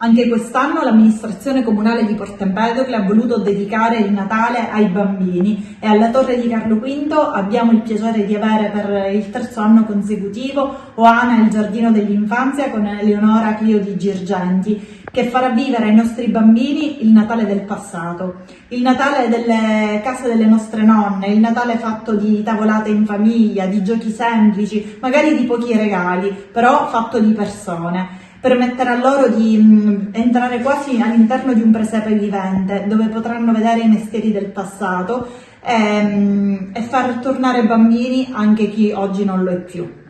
Anche quest'anno l'amministrazione comunale di Porto Empedocle ha voluto dedicare il Natale ai bambini e alla Torre di Carlo V abbiamo il piacere di avere per il terzo anno consecutivo Oana il Giardino dell'Infanzia con Eleonora Clio di Girgenti, che farà vivere ai nostri bambini il Natale del passato, il Natale delle case delle nostre nonne, il Natale fatto di tavolate in famiglia, di giochi semplici, magari di pochi regali, però fatto di persone. Permetterà loro di entrare quasi all'interno di un presepe vivente, dove potranno vedere i mestieri del passato e far tornare bambini anche chi oggi non lo è più.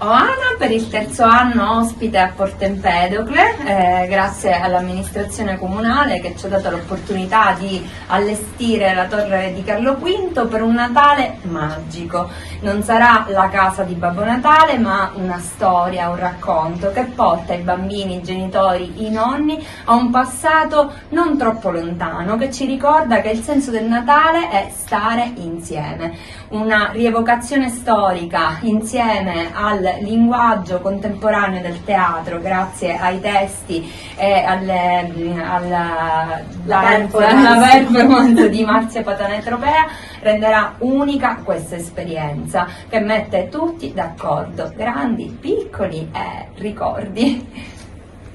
Oana per il terzo anno ospite a Porto Empedocle, grazie all'amministrazione comunale che ci ha dato l'opportunità di allestire la Torre di Carlo V per un Natale magico. Non sarà la casa di Babbo Natale, ma una storia, un racconto che porta i bambini, i genitori, i nonni a un passato non troppo lontano, che ci ricorda che il senso del Natale è stare insieme. Una rievocazione storica insieme al linguaggio contemporaneo del teatro, grazie ai testi e alla performance di Marzia Patanetropea, renderà unica questa esperienza che mette tutti d'accordo, grandi, piccoli e ricordi.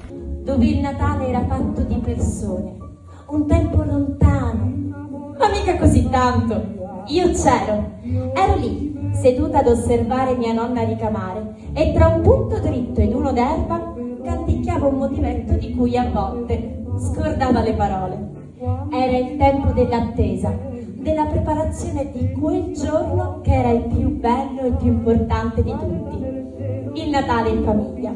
Dove il Natale era fatto di persone, un tempo lontano, ma mica così tanto. Io ero lì, seduta ad osservare mia nonna ricamare, e tra un punto dritto ed uno d'erba canticchiava un motivetto di cui a volte scordava le parole. Era il tempo dell'attesa, della preparazione di quel giorno che era il più bello e più importante di tutti, il Natale in famiglia.